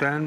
10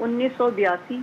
1982।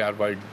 ARY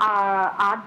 8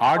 8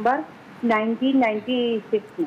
1996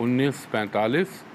1945।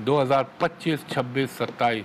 2025, 26, 27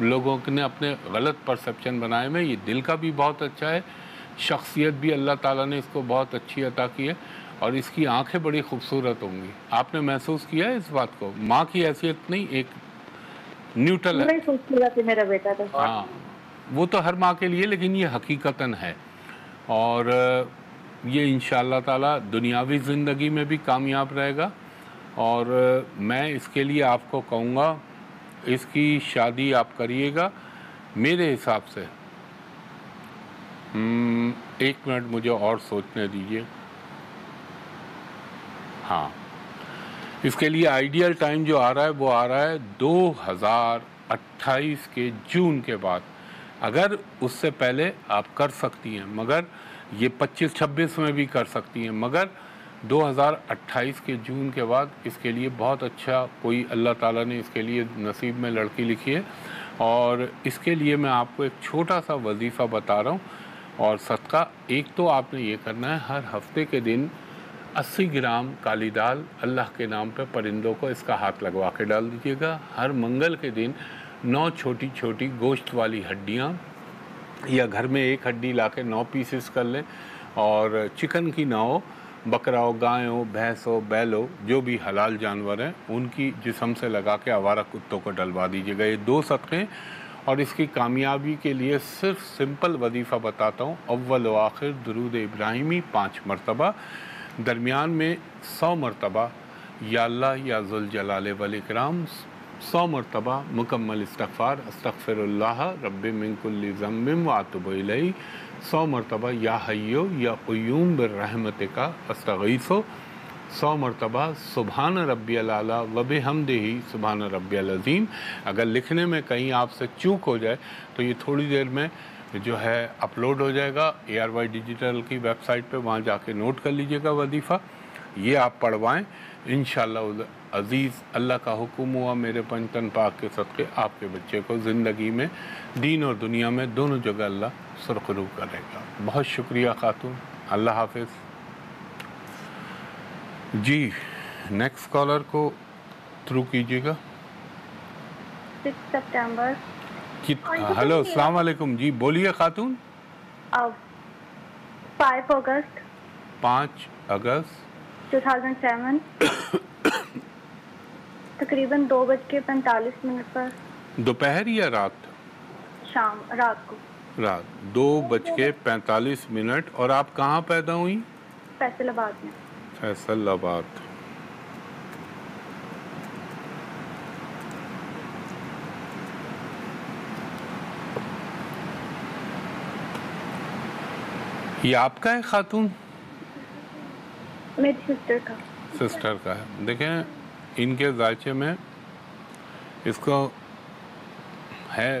لوگوں نے اپنے غلط پرسپشن بنائے میں، یہ دل کا بھی بہت اچھا ہے، شخصیت بھی اللہ تعالیٰ نے اس کو بہت اچھی عطا کی ہے، اور اس کی آنکھیں بڑی خوبصورت ہوں گی. آپ نے محسوس کیا ہے اس بات کو؟ ماں کی حیثیت نہیں، ایک نیوٹرل ہے. بڑی خوبصورت ہے میرا بیٹا تو. ہاں وہ تو ہر ماں کے لیے، لیکن یہ حقیقتاً ہے. اور یہ انشاءاللہ تعالیٰ دنیاوی زندگی میں بھی کامیاب رہے گا. اور میں اس کے لیے آپ کو کہوں گا اس کی شادی آپ کریے گا میرے حساب سے. ایک منٹ مجھے اور سوچنے دیجیے. ہاں اس کے لیے آئیڈیل ٹائم جو آ رہا ہے وہ آ رہا ہے 2028 کے جون کے بعد. اگر اس سے پہلے آپ کر سکتی ہیں، مگر یہ 25-26 میں بھی کر سکتی ہیں، مگر 2028 کے جون کے بعد اس کے لیے بہت اچھا کوئی اللہ تعالیٰ نے اس کے لیے نصیب میں لڑکی لکھی ہے. اور اس کے لیے میں آپ کو ایک چھوٹا سا وظیفہ بتا رہا ہوں اور صدقہ. ایک تو آپ نے یہ کرنا ہے، ہر ہفتے کے دن 80 گرام کالی دال اللہ کے نام پہ پرندوں کو اس کا ہاتھ لگوا کے ڈال دیجیے گا. ہر منگل کے دن 9 چھوٹی چھوٹی گوشت والی ہڈیاں، یا گھر میں ایک ہڈی لا کے 9 پیسز کر لیں، اور چکن کی نہ ہو، بکرا ہو، گائے ہو، بھینس ہو، بیل ہو، جو بھی حلال جانور ہیں ان کی جسم سے لگا کے آوارہ کتوں کو ڈلوا دیجیے گا. یہ 2 صدقے. اور اس کی کامیابی کے لیے صرف سمپل وظیفہ بتاتا ہوں. اول و آخر درود ابراہیمی 5 مرتبہ، درمیان میں 100 مرتبہ یا اللہ یا ذوالجلال والاکرام، 100 مرتبہ مکمل استغفار، استغفر اللہ رب من کل ذنب واتوب الیہ، 100 مرتبہ یا حیو یا قیوم برحمتک استغیث، 100 مرتبہ سبحان ربی الاعلی و بحمدہ سبحان ربی العظیم. اگر لکھنے میں کہیں آپ سے چوک ہو جائے تو یہ تھوڑی دیر میں جو ہے اپلوڈ ہو جائے گا ARY ڈیجیٹل کی ویب سائٹ پہ، وہاں جا کے نوٹ کر لیجئے گا وظیفہ. یہ آپ پڑھوائیں انشاءاللہ عزیز. اللہ کا حکم ہوا میرے پنجتن پاک کے صدقے آپ کے بچے کو زندگی میں، دین اور دنیا میں دونوں جگہ اللہ سرخرو کرے گا. بہت شکریہ خاتون، اللہ حافظ. جی نیکسٹ کالر کو تھرو کیجیے گا. 6 سپٹمبر. ہلو السلام علیکم. جی بولیے خاتون. 5 اگست 5 اگست 2007 تقریباً 2:45 پر. دوپہر یا رات؟ شام، رات کو. رات 2:45. اور آپ کہاں پیدا ہوئی؟ فیصل آباد میں. فیصل آباد. یہ آپ کا ہے خاتون؟ میری سسٹر کا. سسٹر کا ہے. دیکھیں ان کے ذائچے میں اس کو ہے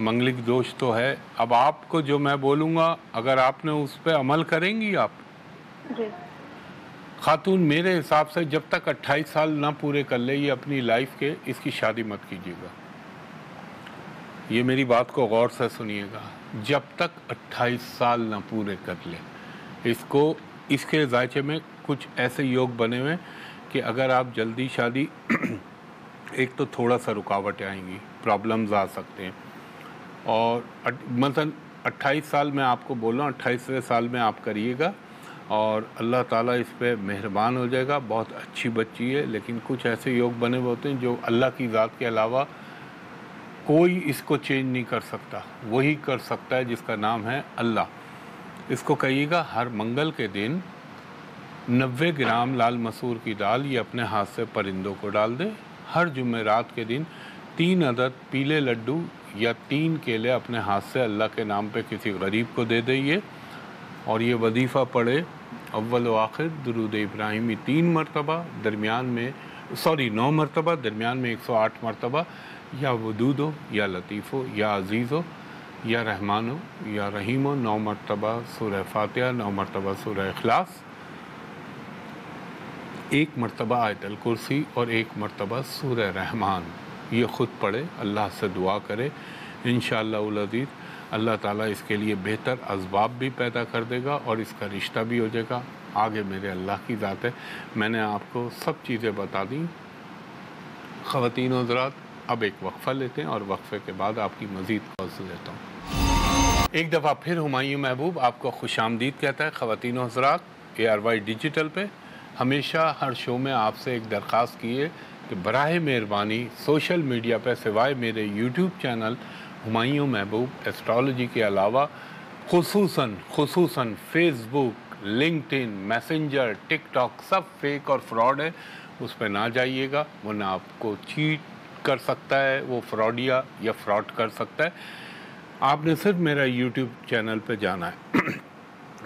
منگلک دوش تو ہے. اب آپ کو جو میں بولوں گا اگر آپ نے اس پہ عمل کریں گی آپ جی. خاتون، میرے حساب سے جب تک 28 سال نہ پورے کر لے یہ اپنی لائف کے، اس کی شادی مت کیجیے گا. یہ میری بات کو غور سے سنیے گا. جب تک 28 سال نہ پورے کر لے اس کو، اس کے ذائچے میں کچھ ایسے یوگ بنے ہوئے کہ اگر آپ جلدی شادی ایک تو تھوڑا سا رکاوٹیں آئیں گی، پرابلمز آ سکتے ہیں. اور مثلا 28 سال میں آپ کو بول رہا ہوں، 28ویں سال میں آپ کریے گا اور اللہ تعالیٰ اس پہ مہربان ہو جائے گا. بہت اچھی بچی ہے، لیکن کچھ ایسے یوگ بنے ہوئے ہوتے ہیں جو اللہ کی ذات کے علاوہ کوئی اس کو چینج نہیں کر سکتا. وہی کر سکتا ہے جس کا نام ہے اللہ. اس کو کہیے گا ہر منگل کے دن 90 گرام لال مسور کی دال یہ اپنے ہاتھ سے پرندوں کو ڈال دے. ہر جمعرات کے دن 3 عدد پیلے لڈو یا 3 کیلے اپنے ہاتھ سے اللہ کے نام پہ کسی غریب کو دے دئیے. اور یہ وظیفہ پڑھے اول و آخر درود ابراہیمی 3 مرتبہ، درمیان میں 9 مرتبہ، درمیان میں 108 مرتبہ. یا ودود ہو یا لطیف ہو یا عزیز ہو یا رحمان ہو یا رحیم ہو. 9 مرتبہ سورہ فاتحہ، 9 مرتبہ سورہ اخلاص، 1 مرتبہ آیت الکرسی اور 1 مرتبہ سورہ رحمان. یہ خود پڑھے، اللہ سے دعا کرے، انشاءاللہ العزیز اللہ تعالیٰ اس کے لیے بہتر اسباب بھی پیدا کر دے گا اور اس کا رشتہ بھی ہو جائے گا. آگے میرے اللہ کی ذات ہے. میں نے آپ کو سب چیزیں بتا دیں. خواتین و حضرات، اب ایک وقفہ لیتے ہیں اور وقفے کے بعد آپ کی مزید کالز لیتا ہوں۔ ایک دفعہ پھر ہمایوں محبوب آپ کو خوش آمدید کہتا ہے خواتین و حضرات ARY ڈیجیٹل پہ۔ ہمیشہ ہر شو میں آپ سے ایک درخواست کی ہے کہ براہ مہربانی سوشل میڈیا پہ سوائے میرے یوٹیوب چینل ہمایوں محبوب ایسٹرالوجی کے علاوہ خصوصاً فیس بک، لنکڈ ان، میسنجر، ٹک ٹاک سب فیک اور فراڈ ہے، اس پہ نہ جائیے گا ورنہ آپ کو چیٹ کر سکتا ہے وہ فراڈیا یا فراڈ کر سکتا ہے۔ آپ نے صرف میرا یوٹیوب چینل پہ جانا ہے۔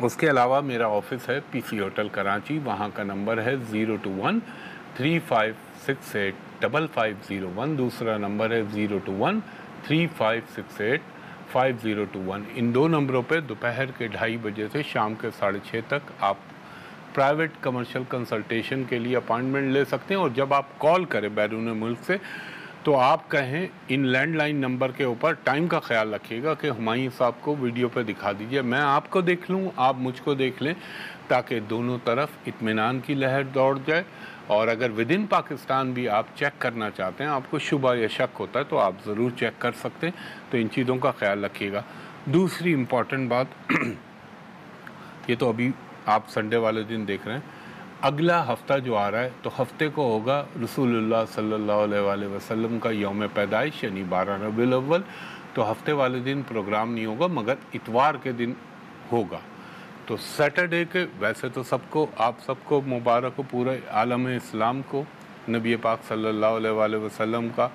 اس کے علاوہ میرا آفس ہے PC ہوٹل کراچی، وہاں کا نمبر ہے 021-3568-5501، دوسرا نمبر ہے 021-3568-5021۔ ان دو نمبروں پہ دوپہر کے 2:30 بجے سے شام کے 6:30 تک آپ پرائیویٹ کمرشل کنسلٹیشن کے لیے اپائنٹمنٹ لے سکتے ہیں، اور جب آپ کال کریں بیرون ملک سے تو آپ کہیں ان لینڈ لائن نمبر کے اوپر ٹائم کا خیال رکھیے گا کہ ہمایوں صاحب کو ویڈیو پہ دکھا دیجئے، میں آپ کو دیکھ لوں، آپ مجھ کو دیکھ لیں، تاکہ دونوں طرف اطمینان کی لہر دوڑ جائے۔ اور اگر ودن پاکستان بھی آپ چیک کرنا چاہتے ہیں، آپ کو شبہ یا شک ہوتا ہے تو آپ ضرور چیک کر سکتے ہیں، تو ان چیزوں کا خیال رکھیے گا۔ دوسری امپورٹنٹ بات یہ تو ابھی آپ سنڈے والے دن دیکھ رہے ہیں، اگلا ہفتہ جو آ رہا ہے تو ہفتے کو ہوگا رسول اللہ صلی اللہ علیہ وآلہ وسلم کا یوم پیدائش، یعنی 12 ربیع الاول، تو ہفتے والے دن پروگرام نہیں ہوگا مگر اتوار کے دن ہوگا۔ تو سیٹرڈے کے ویسے تو آپ سب کو مبارک ہو، پورے عالم اسلام کو نبی پاک صلی اللہ علیہ وآلہ وسلم کا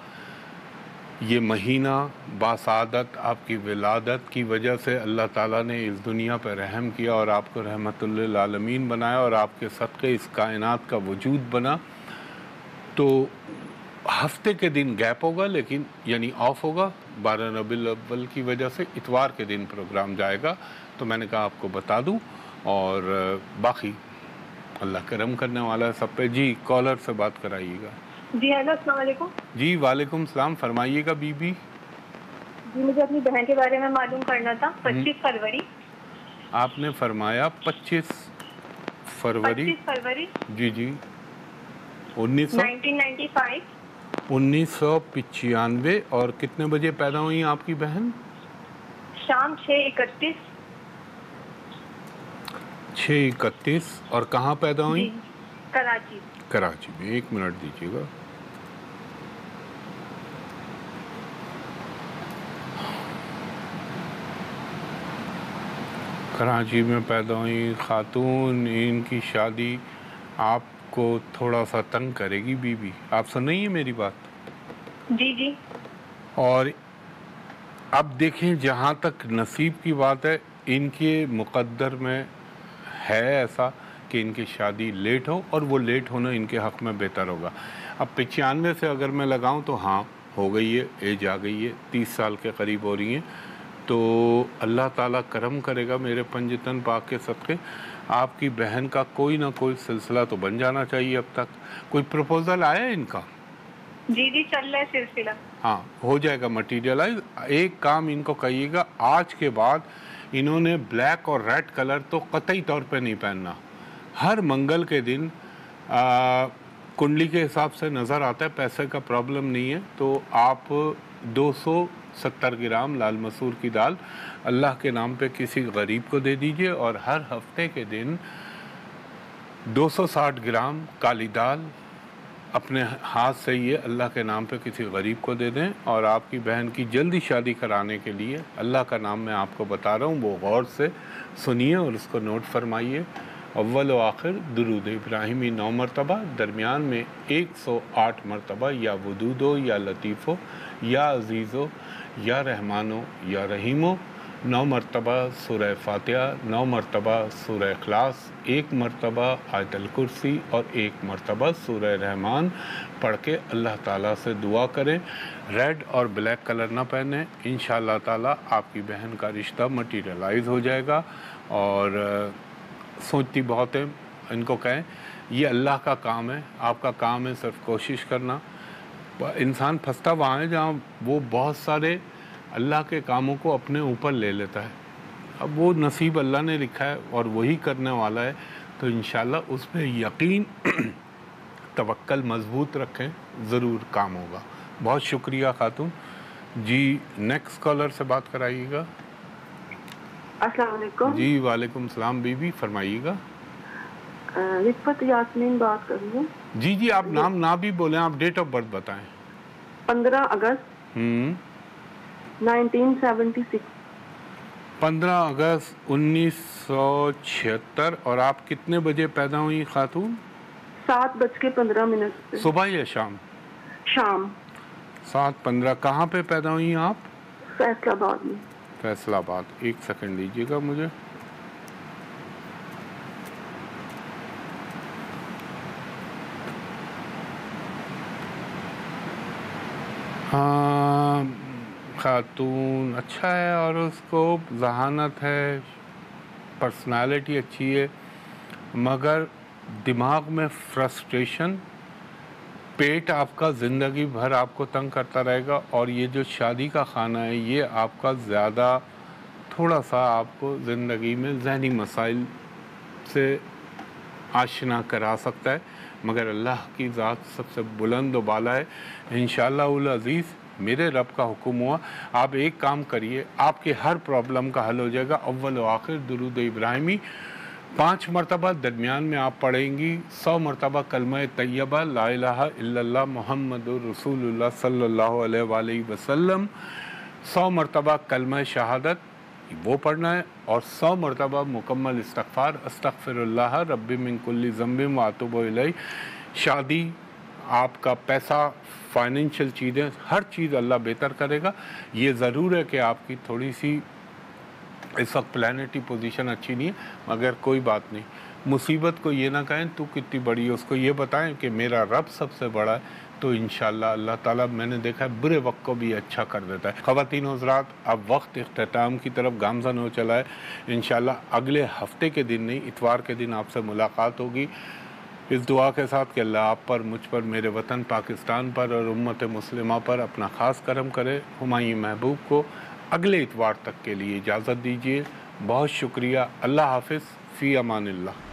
یہ مہینہ باسعادت آپ کی ولادت کی وجہ سے اللہ تعالیٰ نے اس دنیا پہ رحم کیا اور آپ کو رحمت للعالمین بنایا، اور آپ کے صدقے اس کائنات کا وجود بنا۔ تو ہفتے کے دن گیپ ہوگا، لیکن یعنی آف ہوگا 12 ربیع الاول کی وجہ سے، اتوار کے دن پروگرام جائے گا، تو میں نے کہا آپ کو بتا دوں، اور باقی اللہ کرم کرنے والا ہے سب پہ۔ جی کالر سے بات کرائیے گا۔ جی ہیلو، السلام علیکم۔ جی وعلیکم السلام، فرمائیے گا بی بی۔ جی مجھے اپنی بہن کے بارے میں معلوم کرنا تھا۔ 25 فروری۔ آپ نے فرمایا 25 فروری؟ 25 فروری جی جی 1995، اور کتنے بجے پیدا ہوئی آپ کی بہن؟ شام 6:31۔ 6:31، اور کہاں پیدا ہوئی؟ جی کراچی۔ کراچی میں، ایک منٹ دیجیے گا۔ کراچی میں پیدا ہوئی خاتون، ان کی شادی آپ کو تھوڑا سا تنگ کرے گی بی بی، آپ سن رہی ہیں میری بات؟ جی جی۔ اور اب دیکھیں جہاں تک نصیب کی بات ہے، ان کے مقدر میں ہے ایسا کہ ان کی شادی لیٹ ہو، اور وہ لیٹ ہونا ان کے حق میں بہتر ہوگا۔ اب 95 سے اگر میں لگاؤں تو ہاں ہو گئی ہے، ایج آ گئی ہے، 30 سال کے قریب ہو رہی ہیں، تو اللہ تعالیٰ کرم کرے گا میرے پنجتن پاک کے صدقے۔ آپ کی بہن کا کوئی نہ کوئی سلسلہ تو بن جانا چاہیے اب تک۔ کوئی پروپوزل آیا ہے ان کا؟ جی جی چل رہا ہے سلسلہ۔ ہاں ہو جائے گا مٹیریلائز۔ ایک کام ان کو کہیے گا، آج کے بعد انہوں نے بلیک اور ریڈ کلر تو قطعی طور پہ نہیں پہننا۔ ہر منگل کے دن کنڈلی کے حساب سے نظر آتا ہے، پیسے کا پرابلم نہیں ہے، تو آپ 270 گرام لال مسور کی دال اللہ کے نام پہ کسی غریب کو دے دیجئے، اور ہر ہفتے کے دن 260 گرام کالی دال اپنے ہاتھ سے یہ اللہ کے نام پہ کسی غریب کو دے دیں۔ اور آپ کی بہن کی جلدی شادی کرانے کے لیے اللہ کا نام میں آپ کو بتا رہا ہوں، وہ غور سے سنیے اور اس کو نوٹ فرمائیے۔ اول و آخر درود ابراہیمی 9 مرتبہ، درمیان میں 108 مرتبہ یا ودودو یا لطیفو یا عزیزو یا رحمانو یا رحیمو، 9 مرتبہ سورہ فاتحہ، 9 مرتبہ سورہ اخلاص، 1 مرتبہ آیت الکرسی اور 1 مرتبہ سورہ رحمان پڑھ کے اللہ تعالیٰ سے دعا کریں۔ ریڈ اور بلیک کلر نہ پہنیں، انشاءاللہ تعالیٰ آپ کی بہن کا رشتہ مٹیریلائز ہو جائے گا۔ اور سوچتی بہت ہے، ان کو کہیں یہ اللہ کا کام ہے، آپ کا کام ہے صرف کوشش کرنا۔ انسان پھنستا وہاں ہے جہاں وہ بہت سارے اللہ کے کاموں کو اپنے اوپر لے لیتا ہے۔ اب وہ نصیب اللہ نے لکھا ہے اور وہی کرنے والا ہے، تو انشاءاللہ اس پہ یقین توکل مضبوط رکھیں، ضرور کام ہوگا۔ بہت شکریہ خاتون جی. نیکسٹ کالر سے بات کرائیے گا. السلام علیکم. جی وعلیکم السلام بی بی فرمائیے گا. رفت یاسمین بات کر رہی ہوں. جی جی آپ نام نہ بھی بولیں, آپ ڈیٹ آف برتھ بتائیں. 15 اگست 1976. 15 اگست 1976. اور آپ کتنے بجے پیدا ہوئی خاتون؟ 7:15 پہ. صبح یا شام؟ شام. 7:15. کہاں پہ پیدا ہوئی آپ؟ فیصل آباد میں. فیصل آباد. ایک سیکنڈ دیجیے گا مجھے. ہاں خاتون اچھا ہے, اور اس کو ذہانت ہے, پرسنالٹی اچھی ہے, مگر دماغ میں فرسٹریشن, پیٹ آپ کا زندگی بھر آپ کو تنگ کرتا رہے گا. اور یہ جو شادی کا خانہ ہے یہ آپ کا زیادہ تھوڑا سا آپ کو زندگی میں ذہنی مسائل سے آشنا کرا سکتا ہے, مگر اللہ کی ذات سب سے بلند و بالا ہے. انشاءاللہ العزیز میرے رب کا حکم ہوا, آپ ایک کام کریے, آپ کے ہر پرابلم کا حل ہو جائے گا. اول و آخر درود ابراہیمی 5 مرتبہ درمیان میں آپ پڑھیں گی, 100 مرتبہ کلمہ طیبہ لا الہ الا اللہ محمد رسول اللہ صلی اللہ علیہ وآلہ وسلم, 100 مرتبہ کلمہ شہادت وہ پڑھنا ہے, اور 100 مرتبہ مکمل استغفار استغفر اللہ رب من کل ذنب واتوب الیہ. شادی, آپ کا پیسہ, فائنینشیل چیزیں, ہر چیز اللہ بہتر کرے گا. یہ ضرور ہے کہ آپ کی تھوڑی سی اس وقت پلانیٹی پوزیشن اچھی نہیں ہے, مگر کوئی بات نہیں. مصیبت کو یہ نہ کہیں تو کتنی بڑی ہے, اس کو یہ بتائیں کہ میرا رب سب سے بڑا ہے, تو انشاءاللہ اللہ تعالیٰ میں نے دیکھا ہے برے وقت کو بھی اچھا کر دیتا ہے. خواتین و حضرات اب وقت اختتام کی طرف گامزن ہو چلا ہے. انشاءاللہ اگلے ہفتے کے دن نہیں, اتوار کے دن آپ سے ملاقات ہوگی, اس دعا کے ساتھ کہ اللہ آپ پر, مجھ پر, میرے وطن پاکستان پر اور امت مسلمہ پر اپنا خاص کرم کرے. ہمایوں محبوب کو اگلے اتوار تک کے لیے اجازت دیجیے. بہت شکریہ. اللہ حافظ. فی امان اللہ.